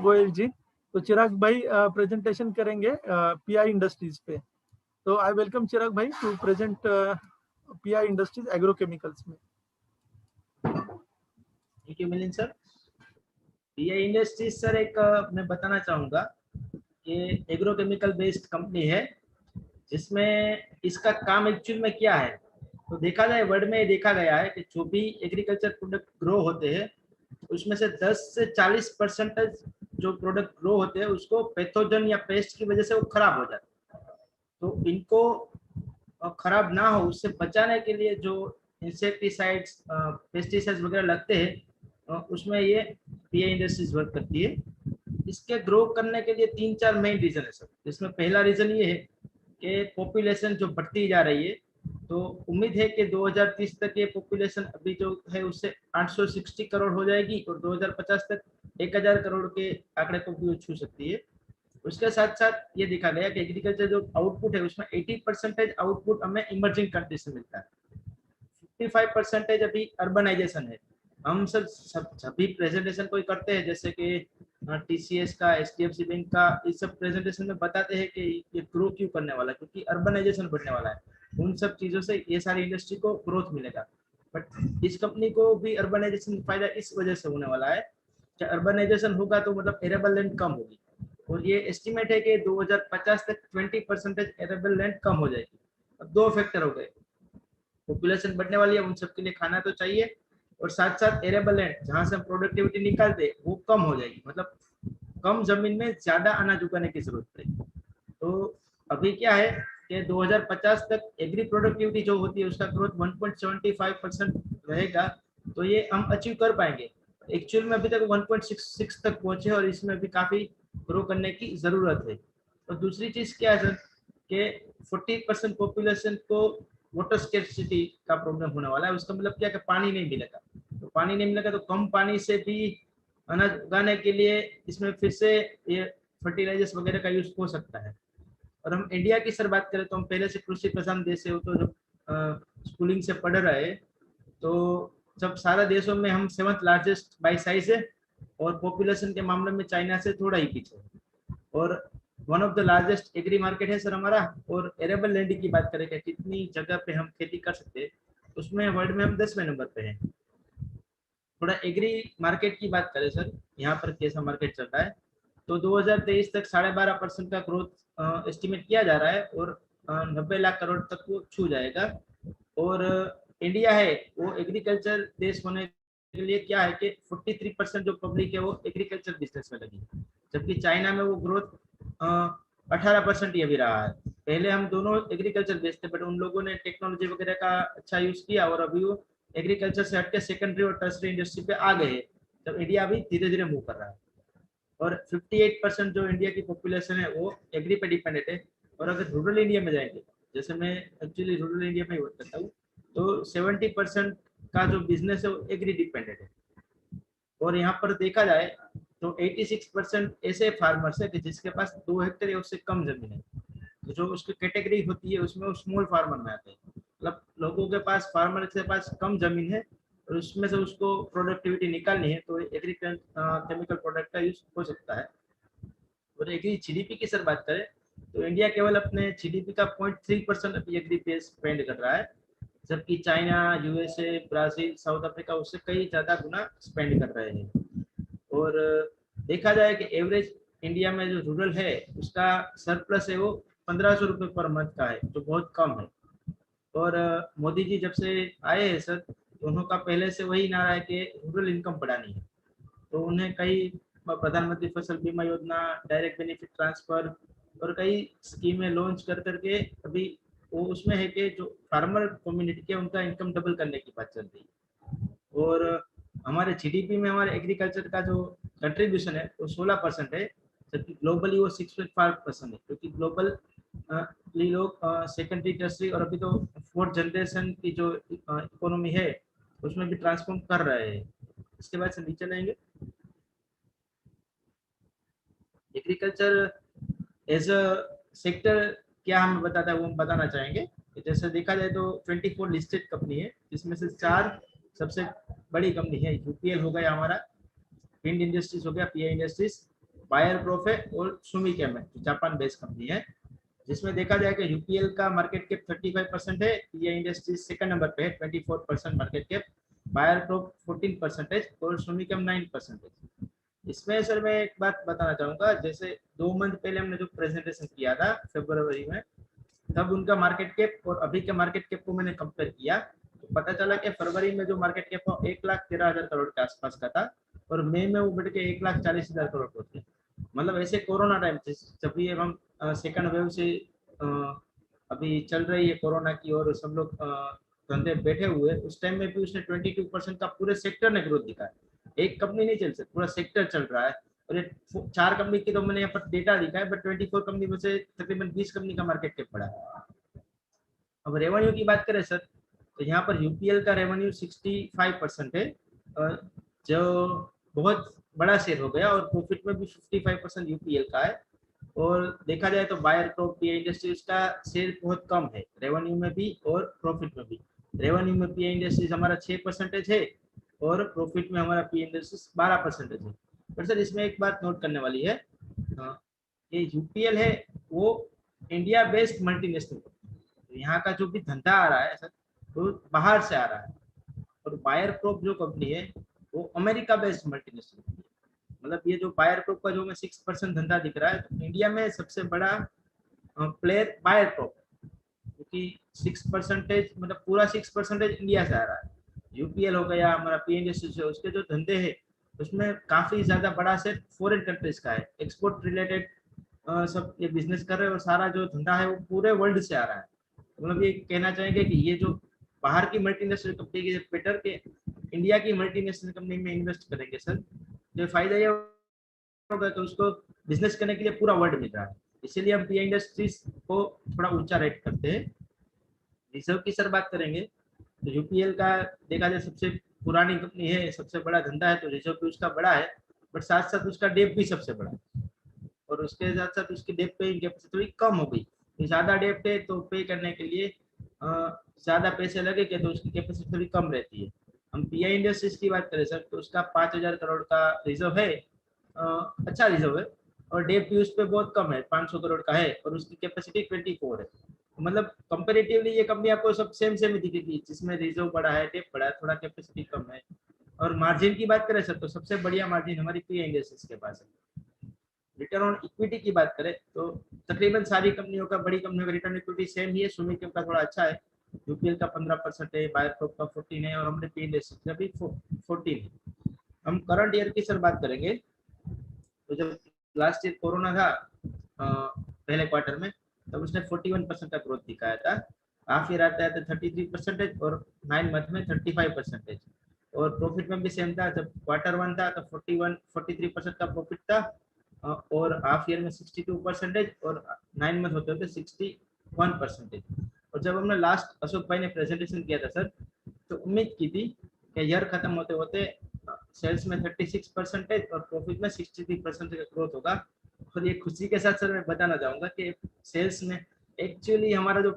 गोयल जी। तो चिराग भाई प्रेजेंटेशन करेंगे पीआई इंडस्ट्रीज पे। तो आई welcome Chirag bhai to present PI Industries agrochemicals में। Thank you Milind sir. PI Industries sir एक मैं बताना चाहूँगा, ये एग्रोकेमिकल बेस्ड कंपनी है जिसमें इसका काम एक्चुअल में क्या है। तो देखा जाए वर्ल्ड में देखा गया है कि जो भी एग्रीकल्चर प्रोडक्ट ग्रो होते हैं उसमें से 10 से 40% जो प्रोडक्ट ग्रो होते हैं उसको पैथोजन या पेस्ट की वजह से वो खराब हो जाते हैं। तो इनको खराब ना हो उससे बचाने के लिए जो इंसेक्टिसाइड्स पेस्टिसाइड्स वगैरह लगते हैं उसमें ये पीआई इंडस्ट्रीज वर्क करती है। इसके ग्रो करने के लिए 3-4 मेन रीजन है सर। इसमें पहला रीजन ये है कि पॉपुलेशन जो बढ़ती जा रही है, तो उम्मीद है कि 2030 तक ये पॉपुलेशन अभी जो है उससे 860 करोड़ हो जाएगी और 2050 तक 1000 करोड़ के आंकड़े को भी छू सकती है। उसके साथ साथ ये देखा गया कि एग्रीकल्चर जो आउटपुट है उसमें 80% आउटपुट हमें इमर्जिंग कंट्री से मिलता है, 55% अभी अर्बनाइजेशन है। हम सब भी प्रेजेंटेशन कोई करते हैं जैसे कि टीसीएस का, एचडीएफसी बैंक का, इस सब प्रेजेंटेशन में बताते हैं कि ये ग्रो क्यों करने वाला है, क्योंकि अर्बनाइजेशन बढ़ने वाला है। उन सब चीजों से ये सारी इंडस्ट्री को ग्रोथ मिलेगा। बट इस कंपनी को भी अर्बनाइजेशन फायदा इस वजह से होने वाला है कि अर्बनाइजेशन होगा तो मतलब एरेबल लैंड कम होगी, और ये एस्टिमेट है कि 2050 तक 20% एरेबल लैंड कम हो जाएगी। अब दो फैक्टर हो गए, पॉपुलेशन बढ़ने वाली है, उन सबके लिए खाना तो चाहिए, और साथ साथ एरेबल लैंड जहां से हम प्रोडक्टिविटी निकालते वो कम हो जाएगी, मतलब कम जमीन में ज्यादा अनाज उगाने की जरूरत पड़ेगी। तो अभी क्या है कि 2050 तक एग्री प्रोडक्टिविटी जो होती है उसका ग्रोथ 1.75% रहेगा, तो ये हम अचीव कर पाएंगे। एक्चुअल में अभी तक 1.66 तक पहुंचे और इसमें भी काफी ग्रो करने की जरूरत है। और दूसरी चीज क्या है सर कि 40% पॉपुलेशन को वाटर स्केर्सिटी का प्रॉब्लम होने वाला है। उसका मतलब क्या कि पानी नहीं मिलेगा, तो पानी नहीं मिलेगा तो कम पानी से भी अनाज उगाने के लिए इसमें फिर से ये फर्टिलाइजर्स वगैरह का यूज हो सकता है। और हम इंडिया की सर बात करें तो हम पहले से कृषि प्रधान देश है, तो जब स्कूलिंग से पढ़ रहे तो जब सारा देशों में हम 7th लार्जेस्ट बाई साइज है और पॉपुलेशन के मामले में चाइना से थोड़ा ही पीछे है, और one of the largest agri market है सर हमारा। और एरेबल लैंड की बात करें कि कितनी जगह पे हम खेती कर सकते हैं, उसमें वर्ल्ड में हम 10वें नंबर पे हैं। थोड़ा एग्री मार्केट की बात करें सर, यहाँ पर कैसा मार्केट चल रहा है, तो 2023 तक 12.5% का ग्रोथ एस्टिमेट किया जा रहा है और 90 लाख करोड़ तक वो छू जाएगा। और इंडिया है वो एग्रीकल्चर देश होने के लिए क्या है कि 43% जो पब्लिक है वो एग्रीकल्चर बिजनेस में लगी, जबकि चाइना में वो ग्रोथ 18% ये भी रहा है। पहले हम दोनों एग्रीकल्चर बेस्ड थे, बट उन लोगों ने टेक्नोलॉजी वगैरह का अच्छा यूज किया और अभी वो एग्रीकल्चर से हटके सेकेंडरी और टर्सरी इंडस्ट्री पे आ गए हैं, जब इंडिया अभी धीरे धीरे मूव कर रहा है। और 58% जो इंडिया की पॉपुलेशन है वो एग्री पे डिपेंडेंट है। और अगर रूरल इंडिया में जाएंगे, जैसे मैं एक्चुअली रूरल इंडिया में वर्क करता हूँ, तो 70% का जो बिजनेस है वो एग्री डिपेंडेंट है। और यहाँ पर देखा जाए तो 86% ऐसे फार्मर्स है कि जिसके पास 2 हेक्टेयर या उससे कम जमीन है, तो जो उसकी कैटेगरी होती है उसमें वो स्मॉल फार्मर में आते हैं। मतलब लोगों के पास, फार्मर के पास कम जमीन है और उसमें से उसको प्रोडक्टिविटी निकालनी है, तो केमिकल प्रोडक्ट का यूज हो सकता है। और एग्री जीडीपी की सर बात करें तो इंडिया केवल अपने जीडीपी का 0.3% अभी एग्री पे स्पेंड कर रहा है, जबकि China, USA, Brazil, south Africa उससे कई ज्यादा गुना स्पेंड कर रहे हैं। और देखा जाए कि एवरेज इंडिया में जो रूरल है उसका सरप्लस है वो 1500 रुपये पर मंथ का है, जो बहुत कम है। और मोदी जी जब से आए हैं सर, तो उनका पहले से वही नारा है कि रूरल इनकम बढ़ानी है, तो उन्हें कई प्रधानमंत्री फसल बीमा योजना, डायरेक्ट बेनिफिट ट्रांसफर और कई स्कीमें लॉन्च कर करके अभी वो उसमें है कि जो फार्मर कम्युनिटी के उनका इनकम डबल करने की बात चल रही है। और हमारे जीडीपी में हमारे एग्रीकल्चर का जो कंट्रीब्यूशन है वो 16% है, जबकि ग्लोबली वो 6.5% है, क्योंकि ग्लोबल लोग सेकेंडरी टर्सरी और अभी तो 4th जनरेशन की जो इकोनॉमी है उसमें भी ट्रांसफॉर्म कर रहे हैं। इसके बाद से नीचे लेंगे, एग्रीकल्चर एज अ सेक्टर क्या हमें बताता है वो हम बताना चाहेंगे। जैसे देखा जाए तो 24 लिस्टेड कंपनी है, जिसमें से 4 सबसे बड़ी कंपनी है। यूपीएल हो गया हमारा, विंड इंडस्ट्रीज हो गया, पीआई इंडस्ट्रीज, बायर प्रूफ है और सुमिकेम है, जापान बेस्ड कंपनी है, जिसमें देखा जाए कि यूपीएल का मार्केट कैप 35% है, पीआई इंडस्ट्रीज सेकंड नंबर पे है 24% मार्केट कैप, बायर प्रूफ 14% और सुमिकेम 9%। इसमें सर मैं एक बात बताना चाहूंगा, जैसे 2 मंथ पहले हमने जो प्रेजेंटेशन किया था फरवरी में, तब उनका मार्केट कैप और अभी के मार्केट कैप को मैंने कंपेयर किया, तो पता चला कि फरवरी में जो मार्केट कैप 1,13,000 करोड़ के आसपास का था और मई में वो बढ़ के 1,40,000 करोड़ पहुंचे। मतलब ऐसे कोरोना टाइम जब भी हम सेकंड वेव से अभी चल रही है कोरोना की और सब लोग धंधे बैठे हुए, उस टाइम में भी उसने 22% का पूरे सेक्टर ने ग्रोथ दिखाया। एक कंपनी नहीं चल सकती, पूरा सेक्टर चल रहा है। और ये 4 कंपनी की तो मैंने यहाँ पर डेटा दिखा है, बट 24 कंपनी में से तकरीबन 20 कंपनी का मार्केट कैप बढ़ा है। अब रेवेन्यू की बात करें सर, तो यहाँ पर यूपीएल का रेवेन्यू 65% है, जो बहुत बड़ा शेयर हो गया, और प्रॉफिट में भी 55% यूपीएल का है। और देखा जाए तो बायर प्रूफ पीआई इंडस्ट्रीज का शेयर बहुत कम है, रेवेन्यू में भी और प्रॉफिट में भी। रेवेन्यू में पीआई इंडस्ट्रीज हमारा 6% है और प्रॉफिट में हमारा पीआई इंडस्ट्रीज 12% है। पर सर इसमें एक बात नोट करने वाली है, ये यूपीएल है वो इंडिया बेस्ड मल्टीनेशनल, तो यहाँ का जो भी धंधा आ रहा है सर वो बाहर से आ रहा है। और बायर प्रूफ जो कंपनी है वो अमेरिका बेस्ड मल्टीनेशनल कंपनी है। मतलब ये जो बायर प्रूफ का जो में 6% धंधा दिख रहा है, तो इंडिया में सबसे बड़ा प्लेयर बायर प्रूफ, क्योंकि 6% मतलब पूरा 6% इंडिया से आ रहा है। यूपीएल हो गया, हमारा पी इंडस्ट्रीज है, उसके जो धंधे हैं उसमें काफी ज्यादा बड़ा से फॉरेन कंट्रीज का है, एक्सपोर्ट रिलेटेड सब ये बिजनेस कर रहे हैं, और सारा जो धंधा है वो पूरे वर्ल्ड से आ रहा है। मतलब ये कहना चाहेंगे कि ये जो बाहर की मल्टीनेशनल कंपनी की बेटर के इंडिया की मल्टीनेशनल कंपनी में इन्वेस्ट करेंगे सर, जो फायदा ये होगा तो उसको बिजनेस करने के लिए पूरा वर्ल्ड मिल रहा है। इसीलिए हम पीआई इंडस्ट्रीज को थोड़ा ऊंचा रेट करते हैं। रिजर्व की सर बात करेंगे तो यूपीएल का देखा जाए सबसे पुरानी कंपनी है, सबसे बड़ा धंधा है, तो रिजर्व भी उसका बड़ा है, बट साथ साथ उसका डेप भी सबसे बड़ा है। और उसके साथ साथ उसकी डेप पेइंग कैपेसिटी थोड़ी कम हो गई, ज्यादा डेप्ट है तो पे करने के लिए ज्यादा पैसे लगेंगे, तो उसकी कैपेसिटी थोड़ी कम रहती है। हम पीआई इंडस्ट्रीज की बात करें सर, तो उसका 5,000 करोड़ का रिजर्व है, अच्छा रिजर्व है, और डेप भी उस पर बहुत कम है, 500 करोड़ का है, और उसकी कैपेसिटी 24 है। मतलब कंपेरेटिवली ये कंपनी आपको सब सेम सेम ही दिखेगी, जिसमें रिजर्व बड़ा है, डेप बड़ा है, थोड़ा कैपेसिटी कम है। और मार्जिन की बात करें सर, तो सबसे बढ़िया मार्जिन हमारी पीआई इंडस्ट्रीज के पास है। रिटर्न ऑन इक्विटी की बात करें तो तकरीबन सारी कंपनियों का, बड़ी कंपनियों का रिटर्न इक्विटी सेम ही है। सुमितोम का थोड़ा अच्छा है, यूपीएल का 15% है, बायर प्रूफ का 14 है, और हमने पी इंडस्ट्रीज का भी 14 है। हम करंट ईयर की सर बात करेंगे, तो जब लास्ट ईयर कोरोना था पहले क्वार्टर में, तब उसने 41% का ग्रोथ दिखाया था। हाफ ईयर आता है तो 33% और 9 मंथ में 35%। और प्रॉफिट में भी सेम था, जब क्वार्टर 1 था तो 43% का प्रॉफिट था, और हाफ ईयर में 62% और 9 मंथ होते होते 61%। और जब हमने लास्ट अशोक भाई ने प्रेजेंटेशन किया था सर, तो उम्मीद की थी कि ईयर खत्म होते होते सेल्स में 36% और प्रॉफिट में 63% का ग्रोथ होगा। और ये खुशी के साथ सर मैं बताना चाहूंगा कि सेल्स में एक्चुअली हमारा जो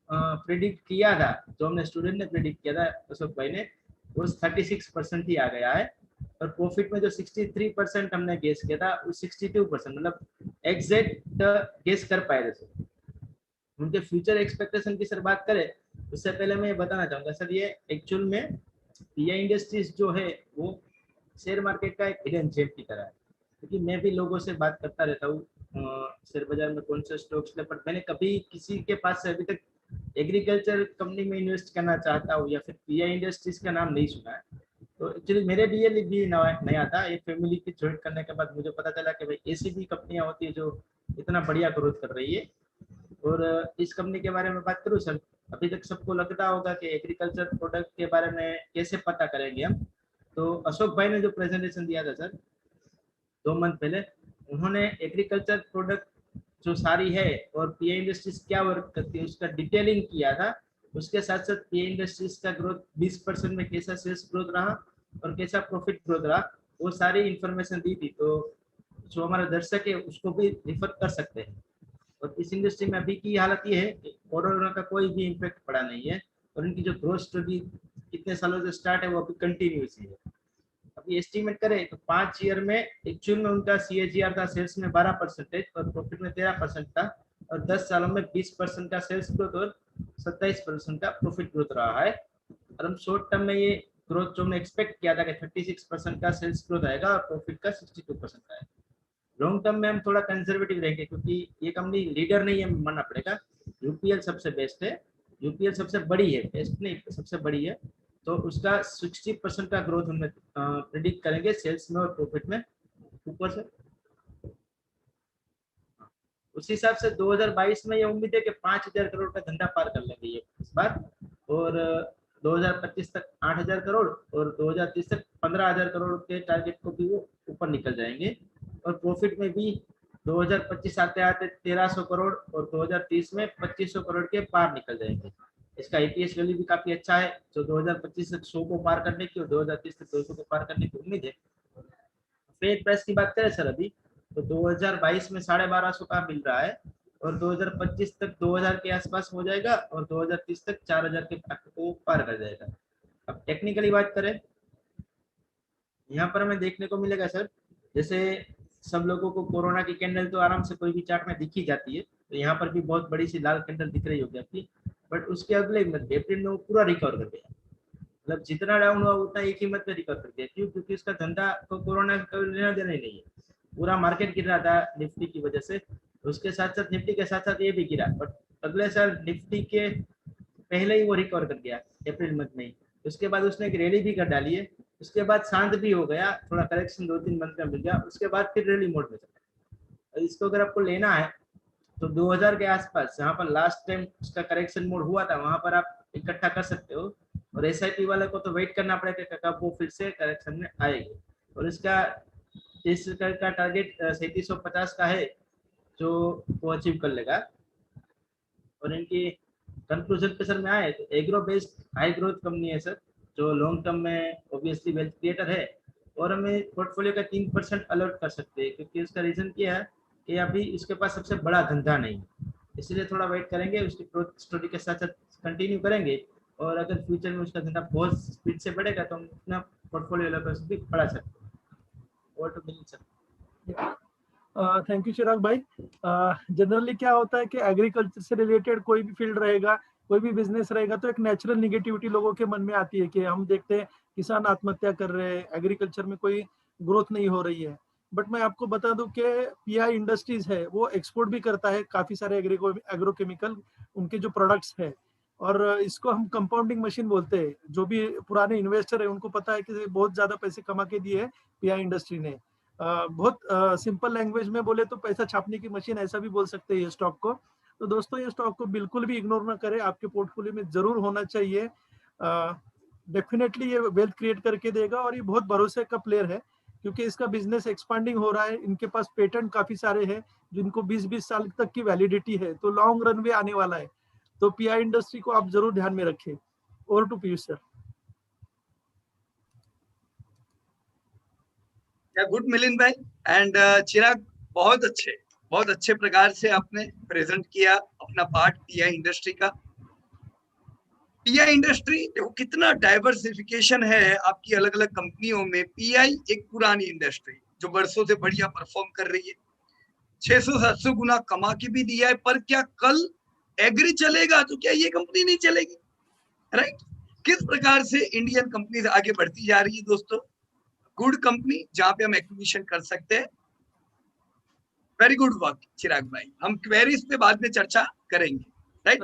प्रेडिक्ट किया था, जो हमने स्टूडेंट ने प्रेडिक्ट किया था अशोक भाई ने, वो 36% ही आ गया है। और प्रॉफिट में जो 63% हमने गेस किया था, वो 62%, मतलब एग्जैक्ट गेस कर पाए थे सर। उनके फ्यूचर एक्सपेक्टेशन की सर बात करें, उससे पहले मैं ये बताना चाहूंगा सर, ये एक्चुअल में पीआई इंडस्ट्रीज जो है वो शेयर मार्केट का एक हिडन जेम की तरह है। क्योंकि मैं भी लोगों से बात करता रहता हूँ शेयर बाजार में कौन से स्टॉक्स ले, पर मैंने कभी किसी के पास से अभी तक एग्रीकल्चर कंपनी में इन्वेस्ट करना चाहता हूँ या फिर पीआई इंडस्ट्रीज का नाम नहीं सुना है। तो एक्चुअली मेरे लिए भी नया था, ये फैमिली की ज्वाइन करने के बाद मुझे पता चला कि भाई ऐसी भी कंपनियां होती है जो इतना बढ़िया ग्रोथ कर रही है। और इस कंपनी के बारे में बात करूँ सर, अभी तक सबको लगता होगा कि एग्रीकल्चर प्रोडक्ट के बारे में कैसे पता करेंगे हम, तो अशोक भाई ने जो प्रेजेंटेशन दिया था सर 2 मंथ पहले, उन्होंने एग्रीकल्चर प्रोडक्ट जो सारी है और पीआई इंडस्ट्रीज क्या वर्क करती है उसका डिटेलिंग किया था। उसके साथ साथ पीआई इंडस्ट्रीज का ग्रोथ 20% में कैसा सेल्स ग्रोथ रहा और कैसा प्रॉफिट ग्रोथ रहा, वो सारी इंफॉर्मेशन दी थी। तो जो हमारे दर्शक है उसको भी रिफर कर सकते हैं। और इस इंडस्ट्री में अभी की हालत ये है कि कोरोना का कोई भी इम्पैक्ट पड़ा नहीं है, और इनकी जो ग्रोथ स्टोरी कितने सालों से स्टार्ट है वो अभी कंटिन्यूस ही है। एस्टिमेट करें तो 5 ईयर में एक्चुअल में उनका CAGR था सेल्स में 12% और प्रॉफिट में 13% था, और 10 सालों में 20% का सेल्स ग्रोथ और 27% का प्रॉफिट ग्रोथ रहा है। और हम शॉर्ट टर्म में ये ग्रोथ जो हमने एक्सपेक्ट किया था कि 36% का सेल्स ग्रोथ आएगा और प्रॉफिट का 62% आएगा। लॉन्ग टर्म में हम थोड़ा कंजर्वेटिव रहेंगे क्योंकि ये कंपनी लीडर नहीं है, मानना पड़ेगा। UPL सबसे बेस्ट है, UPL सबसे बड़ी है, बेस्ट नहीं सबसे बड़ी है, तो उसका 60% का ग्रोथ हम प्रेडिक्ट करेंगे सेल्स में और प्रॉफिट में ऊपर से। उस हिसाब से 2022 में ये उम्मीद है कि 5,000 करोड़ का धंधा पार कर लेंगे ये इस बार, और 2025 तक 8,000 करोड़ और 2030 तक 15,000 करोड़ के टारगेट को भी वो ऊपर निकल जाएंगे। और प्रॉफिट में भी 2025 आते आते 1,300 करोड़ और 2030 में 2,500 करोड़ के पार निकल जाएंगे। इसका EPS वैल्यू भी काफी अच्छा है, जो 2025 तक 100 को पार करने की और 2030 तक 200 को पार करने की उम्मीद है। फेयर प्राइस की बात करें सर अभी तो 2022 में 1250 का मिल रहा है, और 2025 तक 2000 के आसपास हो जाएगा, और 2030 तक 4000 के को पार कर जाएगा। अब टेक्निकली बात करें, यहाँ पर हमें देखने को मिलेगा सर, जैसे सब लोगों को कोरोना की कैंडल तो आराम से कोई भी चार्ट में दिखी जाती है, तो यहाँ पर भी बहुत बड़ी सी लाल कैंडल दिख रही होगी आपकी, बट उसके अगले अप्रैल में वो पूरा रिकवर कर गया, मतलब जितना डाउन हुआ उतना एक ही मत में रिकवर कर दिया। क्यों? क्योंकि उसका धंधा को कोरोना का लेना देना ही नहीं है, पूरा मार्केट गिर रहा था निफ्टी की वजह से, उसके साथ साथ निफ्टी के साथ साथ ये भी गिरा, बट अगले साल निफ्टी के पहले ही वो रिकवर कर गया अप्रैल मंथ में ही। उसके बाद उसने एक रैली भी कर डाली है, उसके बाद शांत भी हो गया, थोड़ा करेक्शन 2-3 मंथ का मिल गया, उसके बाद फिर रैली मोड में चला। इसको अगर आपको लेना है तो 2000 के आसपास जहाँ पर लास्ट टाइम उसका करेक्शन मोड हुआ था वहां पर आप इकट्ठा कर सकते हो, और SIP वाले को तो वेट करना पड़ेगा कब वो फिर से करेक्शन में आएगी। और इसका इस का टारगेट 3750 का है जो वो अचीव कर लेगा। और इनकी कंक्लूजन पे सर में आए तो agro based high growth company है सर, जो लॉन्ग टर्म में ऑब्वियसली वेल्थ क्रिएटर है, और हमें पोर्टफोलियो का 3% अलर्ट कर सकते हैं, क्योंकि उसका रीजन क्या है कि अभी इसके पास सबसे बड़ा धंधा नहीं, इसलिए थोड़ा वेट करेंगे, उसकी ग्रोथ स्टोरी के साथ साथ कंटिन्यू करेंगे, और अगर फ्यूचर में उसका धंधा बहुत स्पीड से बढ़ेगा तो हम अपना पोर्टफोलियो लेवल भी बढ़ा सकते हैं। और तो मिल सकता। थैंक यू चिराग भाई। जनरली क्या होता है कि एग्रीकल्चर से रिलेटेड कोई भी फील्ड रहेगा, कोई भी बिजनेस रहेगा, तो एक नेचुरल निगेटिविटी लोगों के मन में आती है कि हम देखते हैं किसान आत्महत्या कर रहे हैं, एग्रीकल्चर में कोई ग्रोथ नहीं हो रही है। बट मैं आपको बता दूं कि PI इंडस्ट्रीज है वो एक्सपोर्ट भी करता है काफी सारे एग्रोकेमिकल उनके जो प्रोडक्ट्स है, और इसको हम कंपाउंडिंग मशीन बोलते हैं। जो भी पुराने इन्वेस्टर है उनको पता है कि बहुत ज्यादा पैसे कमा के दिए है PI इंडस्ट्री ने। बहुत सिंपल लैंग्वेज में बोले तो पैसा छापने की मशीन ऐसा भी बोल सकते हैं ये स्टॉक को। तो दोस्तों ये स्टॉक को बिल्कुल भी इग्नोर ना करें, आपके पोर्टफोलियो में जरूर होना चाहिए। डेफिनेटली ये वेल्थ क्रिएट करके देगा, और ये बहुत भरोसे का प्लेयर है क्योंकि इसका बिजनेस एक्सपांडिंग हो रहा है, इनके पास पेटेंट काफी सारे हैं जिनको 20-20 साल तक की वैलिडिटी है, तो लॉन्ग रन में आने वाला है। तो PI इंडस्ट्री को आप जरूर ध्यान में रखें। Over to Piyush sir. Good Milind भाई एंड चिराग, बहुत अच्छे प्रकार से आपने प्रेजेंट किया अपना पार्ट PI इंडस्ट्री का। PI इंडस्ट्री देखो कितना डाइवर्सिफिकेशन है आपकी अलग अलग कंपनियों में। PI एक पुरानी इंडस्ट्री जो बरसों से बढ़िया परफॉर्म कर रही है, 600-700 गुना कमा के भी दिया है, पर क्या कल एग्री चलेगा तो क्या ये कंपनी नहीं चलेगी? राइट? किस प्रकार से इंडियन कंपनीज आगे बढ़ती जा रही है दोस्तों। गुड कंपनी जहां पे हम एक्विजिशन कर सकते हैं। वेरी गुड वर्क चिराग भाई, हम क्वेरीज पे बाद में चर्चा करेंगे। राइट?